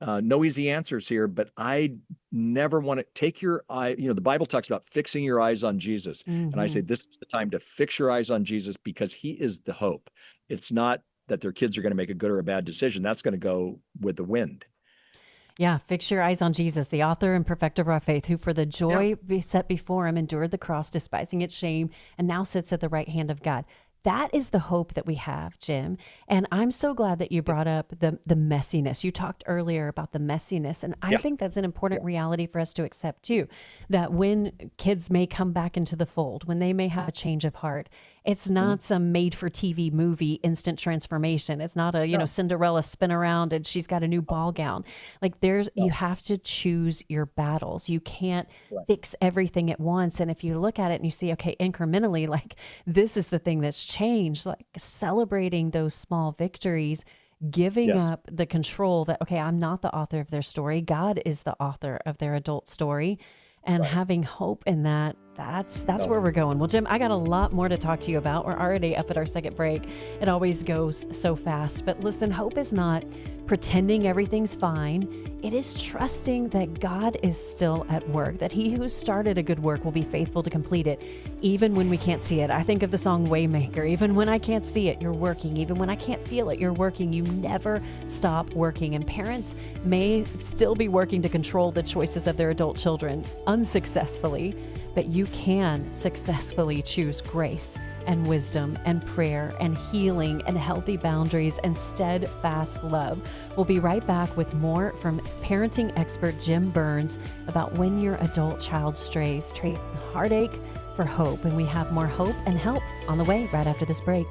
no easy answers here, but I never want to take your eye. The Bible talks about fixing your eyes on Jesus. Mm-hmm. And I say, this is the time to fix your eyes on Jesus, because he is the hope. It's not that their kids are going to make a good or a bad decision. That's going to go with the wind. Yeah. Fix your eyes on Jesus, the author and perfecter of our faith, who for the joy set before him endured the cross, despising its shame, and now sits at the right hand of God. That is the hope that we have, Jim. And I'm so glad that you brought up the messiness. You talked earlier about the messiness. And I think that's an important reality for us to accept too, that when kids may come back into the fold, when they may have a change of heart, it's not some made for TV movie instant transformation. It's not a, Cinderella spin around and she's got a new ball gown. Like you have to choose your battles. You can't fix everything at once. And if you look at it and you see, okay, incrementally, like this is the thing that's changed, like celebrating those small victories, giving up the control that, okay, I'm not the author of their story. God is the author of their adult story, and having hope in that That's where we're going. Well, Jim, I got a lot more to talk to you about. We're already up at our second break. It always goes so fast. But listen, hope is not pretending everything's fine. It is trusting that God is still at work, that he who started a good work will be faithful to complete it, even when we can't see it. I think of the song Waymaker. Even when I can't see it, you're working. Even when I can't feel it, you're working. You never stop working. And parents may still be working to control the choices of their adult children unsuccessfully, but you can successfully choose grace and wisdom and prayer and healing and healthy boundaries and steadfast love. We'll be right back with more from parenting expert Jim Burns about when your adult child strays. Trade heartache for hope. And we have more hope and help on the way right after this break.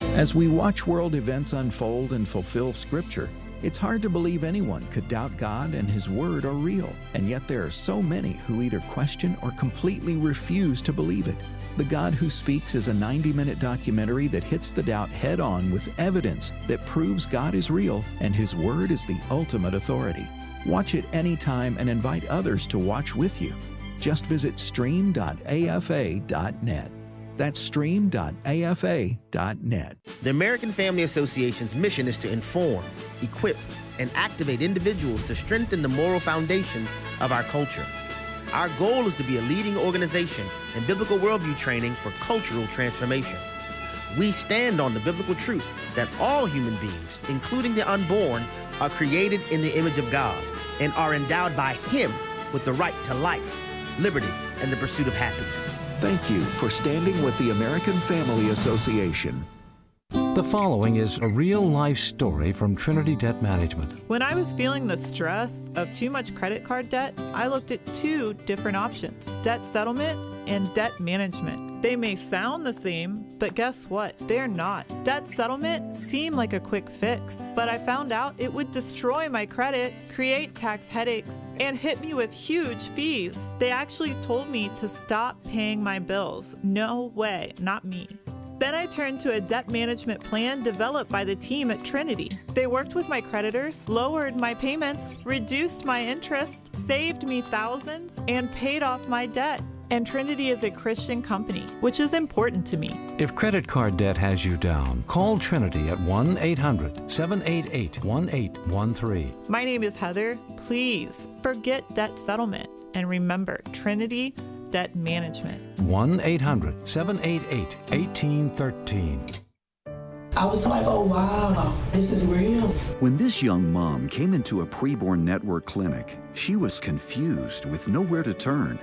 As we watch world events unfold and fulfill Scripture, it's hard to believe anyone could doubt God and His Word are real, and yet there are so many who either question or completely refuse to believe it. The God Who Speaks is a 90-minute documentary that hits the doubt head-on with evidence that proves God is real and His Word is the ultimate authority. Watch it anytime and invite others to watch with you. Just visit stream.afa.net. That's stream.afa.net. The American Family Association's mission is to inform, equip, and activate individuals to strengthen the moral foundations of our culture. Our goal is to be a leading organization in biblical worldview training for cultural transformation. We stand on the biblical truth that all human beings, including the unborn, are created in the image of God and are endowed by Him with the right to life, liberty, and the pursuit of happiness. Thank you for standing with the American Family Association. The following is a real-life story from Trinity Debt Management. When I was feeling the stress of too much credit card debt, I looked at two different options: debt settlement and debt management. They may sound the same, but guess what? They're not. Debt settlement seemed like a quick fix, but I found out it would destroy my credit, create tax headaches, and hit me with huge fees. They actually told me to stop paying my bills. No way, not me. Then I turned to a debt management plan developed by the team at Trinity. They worked with my creditors, lowered my payments, reduced my interest, saved me thousands, and paid off my debt. And Trinity is a Christian company, which is important to me. If credit card debt has you down, call Trinity at 1-800-788-1813. My name is Heather. Please forget debt settlement and remember Trinity Debt Management. 1-800-788-1813. I was like, oh wow, this is real. When this young mom came into a preborn network clinic, she was confused with nowhere to turn.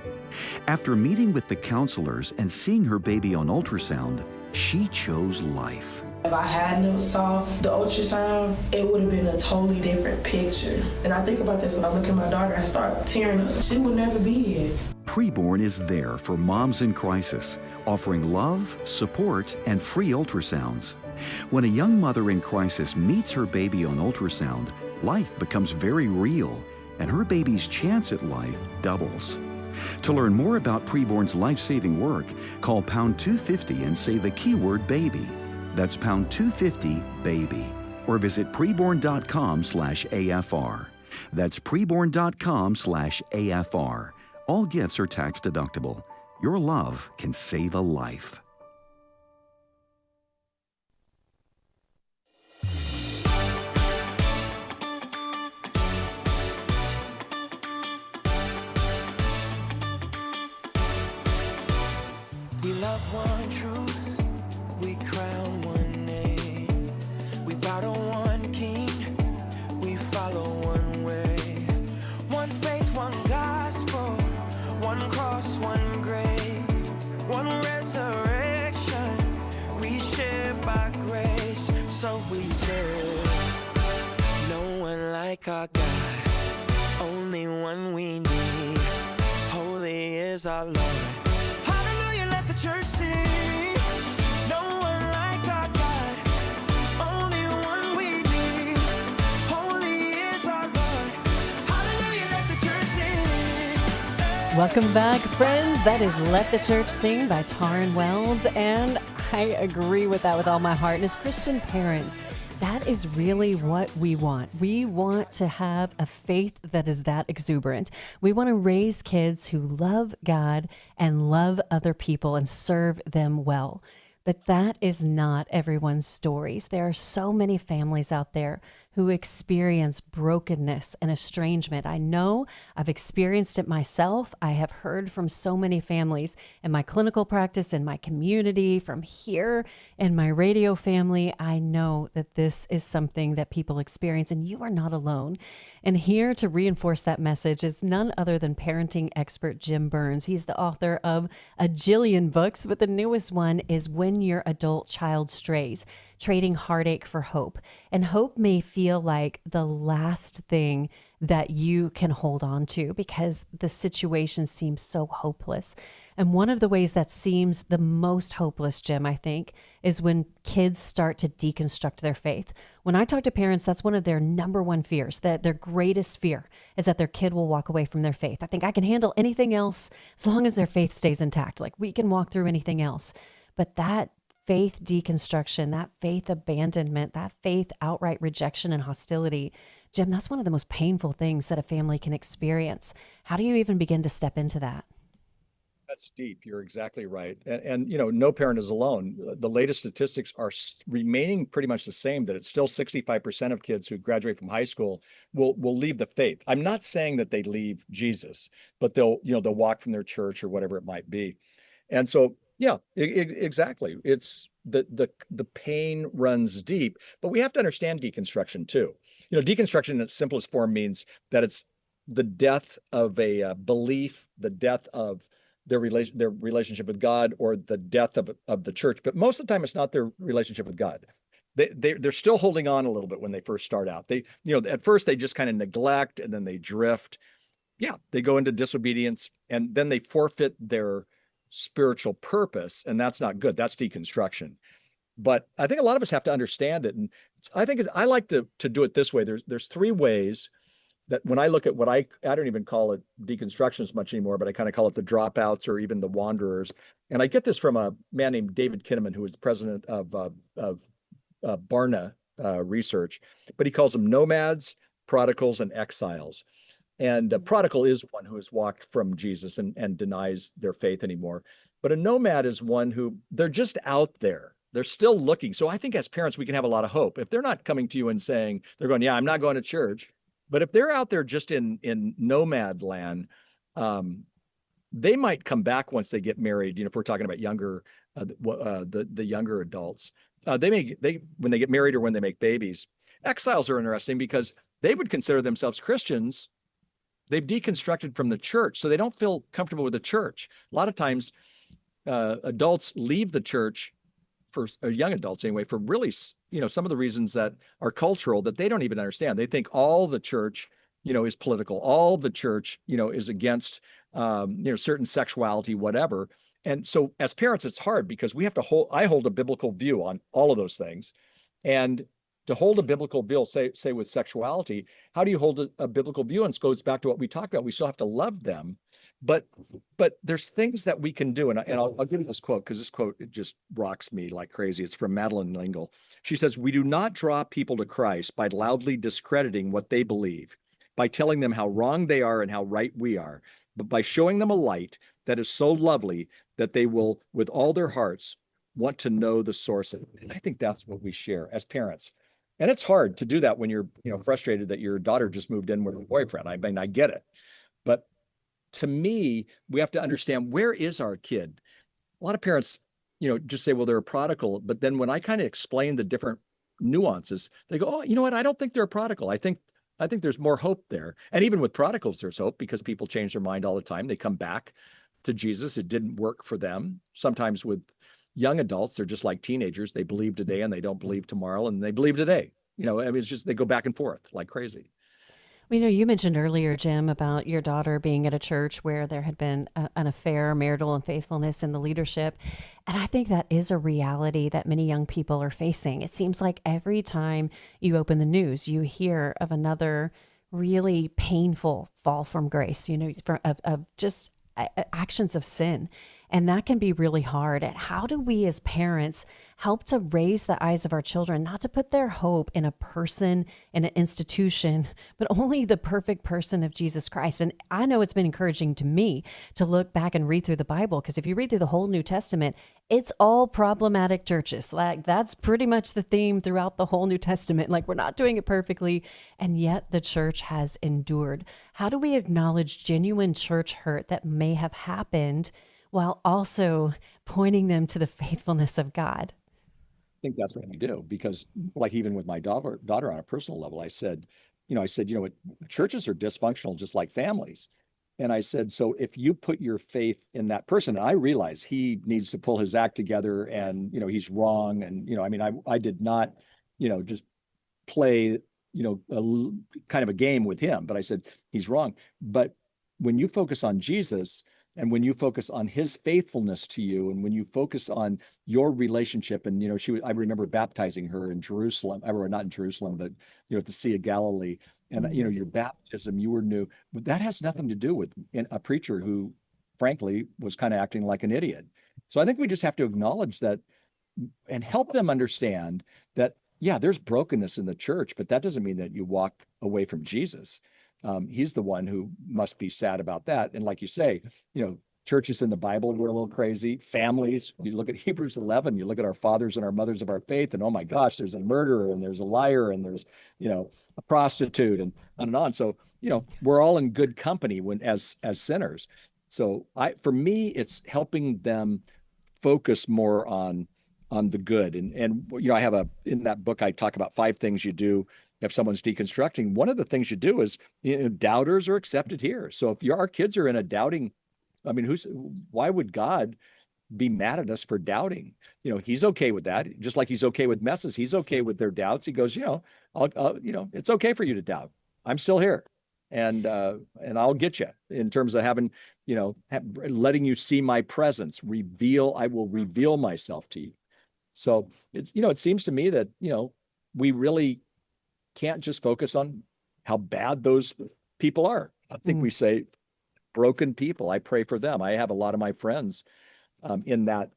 After meeting with the counselors and seeing her baby on ultrasound, she chose life. If I hadn't saw the ultrasound, it would have been a totally different picture. And I think about this when I look at my daughter, I start tearing up. She would never be here. Preborn is there for moms in crisis, offering love, support, and free ultrasounds. When a young mother in crisis meets her baby on ultrasound, life becomes very real, and her baby's chance at life doubles. To learn more about Preborn's life-saving work, call pound 250 and say the keyword baby. That's pound 250 baby. Or visit preborn.com/AFR. That's preborn.com/AFR. All gifts are tax deductible. Your love can save a life. We love one truth, we crown one name, we bow to one king, we follow one way, one faith, one gospel, one cross, one grave, one resurrection, we share by grace, so we serve. No one like our God, only one we need, holy is our Lord. Church sing, no one like our God, only one we need, holy is our Lord, hallelujah, let the church sing. Welcome back, friends. That is Let the Church Sing by Taryn Wells, and I agree with that with all my heart. And as Christian parents, that is really what we want. We want to have a faith that is that exuberant. We want to raise kids who love God and love other people and serve them well. But that is not everyone's stories. There are so many families out there who experience brokenness and estrangement. I know I've experienced it myself. I have heard from so many families in my clinical practice, in my community, from here in my radio family. I know that this is something that people experience, and you are not alone. And here to reinforce that message is none other than parenting expert Jim Burns. He's the author of a jillion books, but the newest one is When Your Adult Child Strays: Trading Heartache for Hope. And hope may feel like the last thing that you can hold on to because the situation seems so hopeless. And one of the ways that seems the most hopeless, Jim, I think, is when kids start to deconstruct their faith. When I talk to parents, that's one of their number one fears, that their greatest fear is that their kid will walk away from their faith. I think I can handle anything else as long as their faith stays intact. Like, we can walk through anything else. But that faith deconstruction, that faith abandonment, that faith outright rejection and hostility, Jim, that's one of the most painful things that a family can experience. How do you even begin to step into that? That's deep. You're exactly right. And no parent is alone. The latest statistics are remaining pretty much the same, that it's still 65% of kids who graduate from high school will leave the faith. I'm not saying that they leave Jesus, but they'll walk from their church or whatever it might be. And so, yeah, exactly. It's the pain runs deep, but we have to understand deconstruction too. Deconstruction in its simplest form means that it's the death of a belief, the death of their relationship with God, or the death of the church. But most of the time, it's not their relationship with God. They're still holding on a little bit when they first start out. At first they just kind of neglect, and then they drift. Yeah, they go into disobedience, and then they forfeit their spiritual purpose, and that's not good. That's deconstruction. But I think a lot of us have to understand it, and I think I like to do it this way. There's three ways that when I look at what I don't even call it deconstruction as much anymore, but I kind of call it the dropouts or even the wanderers. And I get this from a man named David Kinnaman, who is the president of Barna Research, but he calls them nomads, prodigals, and exiles. And a prodigal is one who has walked from Jesus and denies their faith anymore. But a nomad is one who they're just out there. They're still looking. So I think as parents, we can have a lot of hope. If they're not coming to you and saying, they're going, yeah, I'm not going to church. But if they're out there just in nomad land, they might come back once they get married. If we're talking about younger, the younger adults, when they get married or when they make babies. Exiles are interesting because they would consider themselves Christians. They've deconstructed from the church, so they don't feel comfortable with the church. A lot of times, adults leave the church, or young adults anyway, for really, some of the reasons that are cultural that they don't even understand. They think all the church, is political. All the church, is against, certain sexuality, whatever. And so as parents, it's hard because I hold a biblical view on all of those things. And to hold a biblical view, say with sexuality, how do you hold a biblical view? And it goes back to what we talked about. We still have to love them, but there's things that we can do. And I'll give you this quote, because this quote, it just rocks me like crazy. It's from Madeleine L'Engle. She says, "We do not draw people to Christ by loudly discrediting what they believe, by telling them how wrong they are and how right we are, but by showing them a light that is so lovely that they will, with all their hearts, want to know the source of it." And I think that's what we share as parents. And it's hard to do that when you're, frustrated that your daughter just moved in with a boyfriend. I mean, I get it. But to me, we have to understand, where is our kid? A lot of parents, just say, well, they're a prodigal. But then when I kind of explain the different nuances, they go, oh, you know what? I don't think they're a prodigal. I think there's more hope there. And even with prodigals, there's hope, because people change their mind all the time. They come back to Jesus. It didn't work for them. Sometimes with young adults, they're just like teenagers. They believe today and they don't believe tomorrow, and they believe today. It's just, they go back and forth like crazy. Well, you mentioned earlier, Jim, about your daughter being at a church where there had been an affair, marital unfaithfulness in the leadership. And I think that is a reality that many young people are facing. It seems like every time you open the news, you hear of another really painful fall from grace, of just actions of sin. And that can be really hard. And how do we as parents help to raise the eyes of our children, not to put their hope in a person, in an institution, but only the perfect person of Jesus Christ? And I know it's been encouraging to me to look back and read through the Bible, because if you read through the whole New Testament, it's all problematic churches. Like, that's pretty much the theme throughout the whole New Testament. Like, we're not doing it perfectly, and yet the church has endured. How do we acknowledge genuine church hurt that may have happened while also pointing them to the faithfulness of God? I think that's what we do, because like even with my daughter on a personal level, I said, you know what, churches are dysfunctional just like families. And I said, so if you put your faith in that person, and I realize he needs to pull his act together, and, he's wrong. And, I mean, I did not, just play, kind of a game with him, but I said, he's wrong. But when you focus on Jesus, and when you focus on his faithfulness to you, and when you focus on your relationship, and, I remember baptizing her in Jerusalem, or not in Jerusalem, but, at the Sea of Galilee. And, your baptism, you were new, but that has nothing to do with a preacher who, frankly, was kind of acting like an idiot. So I think we just have to acknowledge that and help them understand that, yeah, there's brokenness in the church, but that doesn't mean that you walk away from Jesus. He's the one who must be sad about that. And like you say, churches in the Bible were a little crazy. Families, you look at Hebrews 11, you look at our fathers and our mothers of our faith, and oh my gosh, there's a murderer, and there's a liar, and there's, a prostitute, and on and on. So, we're all in good company as sinners. So for me, it's helping them focus more on the good. And I have in that book, I talk about 5 things you do if someone's deconstructing. One of the things you do is, doubters are accepted here. So if our kids are in a doubting, I mean, why would God be mad at us for doubting? He's okay with that. Just like he's okay with messes. He's okay with their doubts. He goes, it's okay for you to doubt. I'm still here. And I'll get you in terms of having, letting you see my presence, I will reveal myself to you. So it seems to me that, we really can't just focus on how bad those people are. I think we say broken people. I pray for them. I have a lot of my friends in that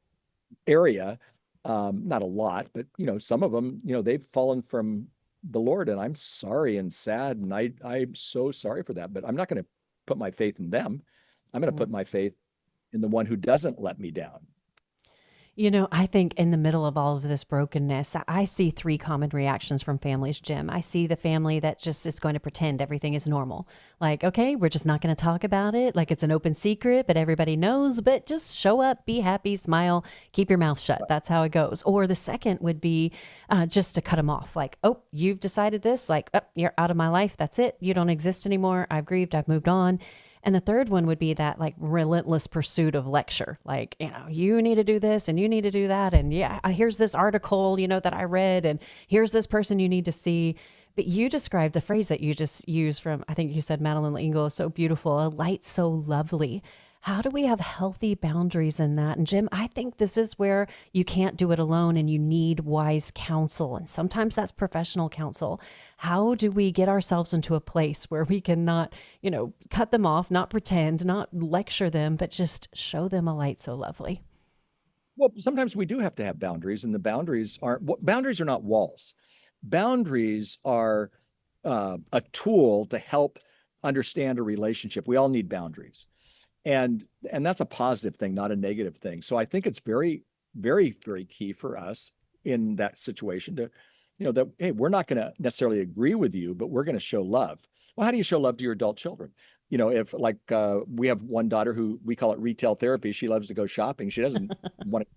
area. Not a lot, but some of them, they've fallen from the Lord, and I'm sorry and sad, and I'm so sorry for that. But I'm not going to put my faith in them. I'm going to put my faith in the one who doesn't let me down. I think in the middle of all of this brokenness, I see 3 common reactions from families, Jim. I see the family that just is going to pretend everything is normal. Like, okay, we're just not going to talk about it. Like, it's an open secret, but everybody knows, but just show up, be happy, smile, keep your mouth shut. That's how it goes. Or the second would be just to cut them off. Like, oh, you've decided this, like, oh, you're out of my life. That's it. You don't exist anymore. I've grieved. I've moved on. And the third one would be that like relentless pursuit of lecture. Like, you need to do this and you need to do that. And yeah, here's this article, that I read, and here's this person you need to see. But you described the phrase that you just used from, I think you said Madeline L'Engle, so beautiful, a light so lovely. How do we have healthy boundaries in that? And Jim, I think this is where you can't do it alone and you need wise counsel. And sometimes that's professional counsel. How do we get ourselves into a place where we can not, cut them off, not pretend, not lecture them, but just show them a light so lovely? Well, sometimes we do have to have boundaries, and the boundaries are not walls. Boundaries are a tool to help understand a relationship. We all need boundaries. And that's a positive thing, not a negative thing. So I think it's very, very, very key for us in that situation to, that, hey, we're not going to necessarily agree with you, but we're going to show love. Well, how do you show love to your adult children? If we have one daughter who we call it retail therapy. She loves to go shopping. She doesn't want to,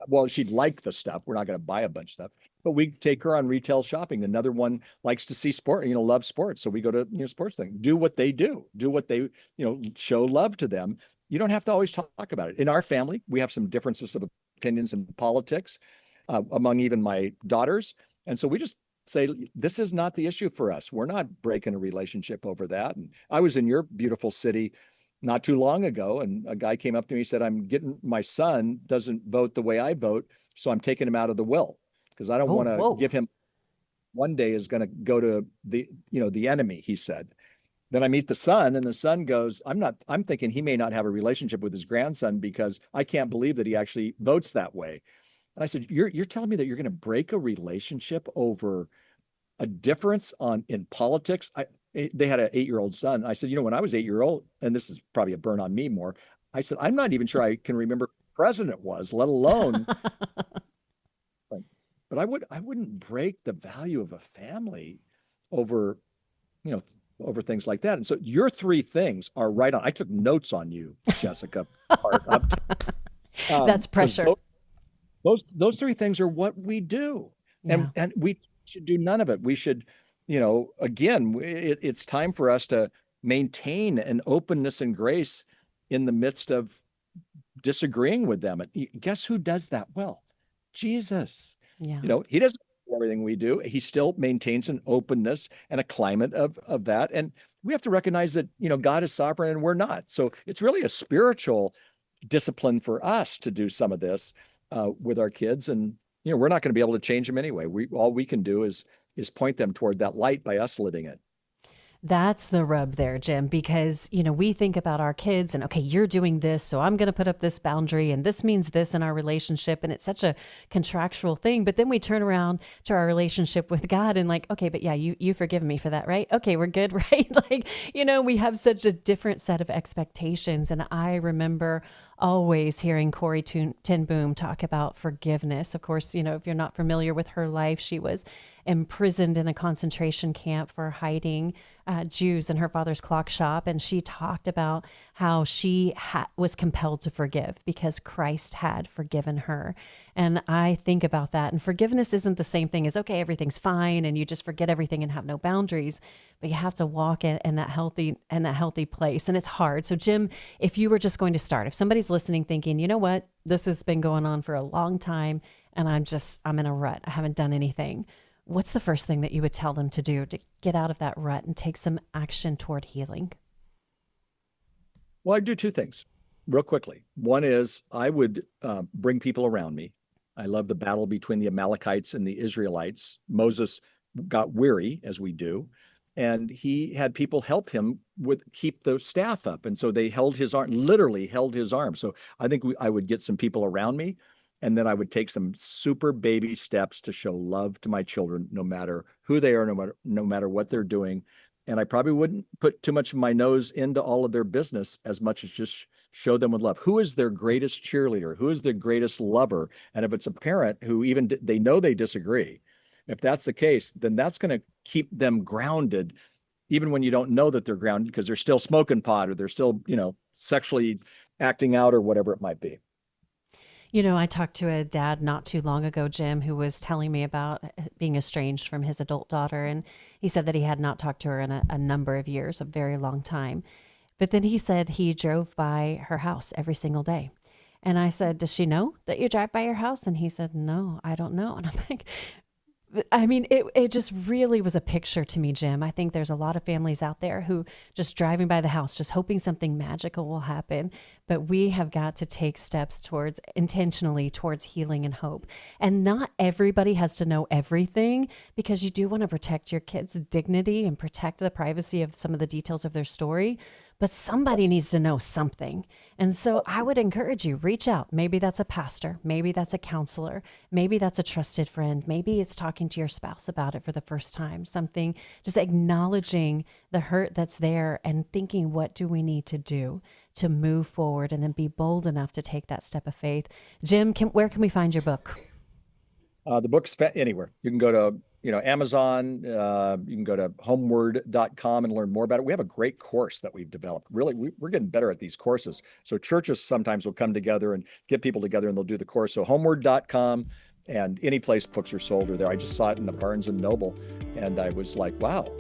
well, she'd like the stuff. We're not going to buy a bunch of stuff, but we take her on retail shopping. Another one likes to see sport, loves sports. So we go to, sports thing, do what they do, show love to them. You don't have to always talk about it. In our family, we have some differences of opinions in politics among even my daughters. And so we just say, this is not the issue for us. We're not breaking a relationship over that. And I was in your beautiful city not too long ago, and a guy came up to me and said, my son doesn't vote the way I vote, so I'm taking him out of the will because I don't want to give him, one day is going to go to the enemy, he said. Then I meet the son, and the son goes, I'm thinking he may not have a relationship with his grandson because I can't believe that he actually votes that way. And I said, you're telling me that you're going to break a relationship over a difference in politics? They had an 8-year-old son. I said, when I was 8-year-old, and this is probably a burn on me more, I said, I'm not even sure I can remember who the president was, let alone. But I wouldn't break the value of a family over, over things like that. And so your 3 things are right on. I took notes on you, Jessica. That's pressure. Those 3 things are what we do. And we should do none of it. We should, again, it's time for us to maintain an openness and grace in the midst of disagreeing with them. And guess who does that well? Jesus. Yeah. He doesn't do everything we do. He still maintains an openness and a climate of that. And we have to recognize that, God is sovereign and we're not. So it's really a spiritual discipline for us to do some of this with our kids. And, we're not going to be able to change them anyway. All we can do is point them toward that light by us living it. That's the rub there, Jim, because, we think about our kids and, okay, you're doing this, so I'm going to put up this boundary and this means this in our relationship. And it's such a contractual thing. But then we turn around to our relationship with God and okay, but yeah, you forgive me for that, right? Okay, we're good, right? We have such a different set of expectations. And I remember always hearing Corrie ten Boom talk about forgiveness. Of course, if you're not familiar with her life, she was imprisoned in a concentration camp for hiding Jews in her father's clock shop. And she talked about how she was compelled to forgive because Christ had forgiven her. And I think about that. And forgiveness isn't the same thing as, okay, everything's fine and you just forget everything and have no boundaries, but you have to walk in that healthy place. And it's hard. So Jim, if you were just going to start, if somebody's listening thinking, you know what, this has been going on for a long time and I'm in a rut, I haven't done anything, what's the first thing that you would tell them to do to get out of that rut and take some action toward healing? Well, I'd do 2 things real quickly. One is I would bring people around me. I love the battle between the Amalekites and the Israelites. Moses got weary, as we do, and he had people help him keep the staff up. And so they literally held his arm. So I think I would get some people around me. And then I would take some super baby steps to show love to my children, no matter who they are, no matter what they're doing. And I probably wouldn't put too much of my nose into all of their business as much as just show them with love. Who is their greatest cheerleader? Who is their greatest lover? And if it's a parent who even they know they disagree, if that's the case, then that's going to keep them grounded, even when you don't know that they're grounded because they're still smoking pot or they're still, sexually acting out or whatever it might be. I talked to a dad not too long ago, Jim, who was telling me about being estranged from his adult daughter. And he said that he had not talked to her in a number of years, a very long time. But then he said he drove by her house every single day. And I said, does she know that you drive by your house? And he said, no, I don't know. And I'm like, it just really was a picture to me, Jim. I think there's a lot of families out there who just driving by the house, just hoping something magical will happen. But we have got to take steps intentionally towards healing and hope. And not everybody has to know everything because you do want to protect your kids' dignity and protect the privacy of some of the details of their story. But somebody needs to know something. And so I would encourage you, reach out. Maybe that's a pastor. Maybe that's a counselor. Maybe that's a trusted friend. Maybe it's talking to your spouse about it for the first time. Something, just acknowledging the hurt that's there and thinking, what do we need to do to move forward and then be bold enough to take that step of faith? Jim, where can we find your book? The book's anywhere. You can go to Amazon, you can go to homeword.com and learn more about it. We have a great course that we've developed. Really, we're getting better at these courses. So churches sometimes will come together and get people together and they'll do the course. So homeword.com and any place books are sold are there. I just saw it in the Barnes & Noble and I was like, wow.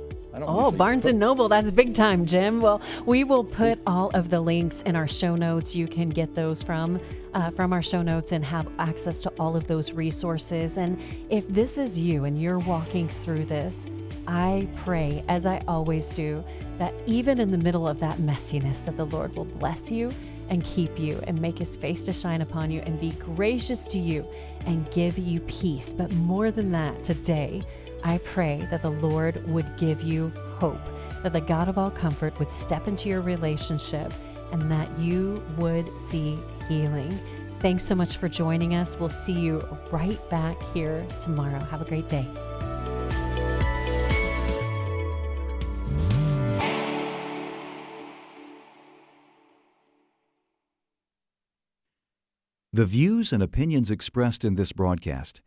Barnes & Noble, that's big time, Jim. Well, we will put all of the links in our show notes. You can get those from our show notes and have access to all of those resources. And if this is you and you're walking through this, I pray, as I always do, that even in the middle of that messiness, that the Lord will bless you and keep you and make his face to shine upon you and be gracious to you and give you peace. But more than that, today, I pray that the Lord would give you hope, that the God of all comfort would step into your relationship and that you would see healing. Thanks so much for joining us. We'll see you right back here tomorrow. Have a great day. The views and opinions expressed in this broadcast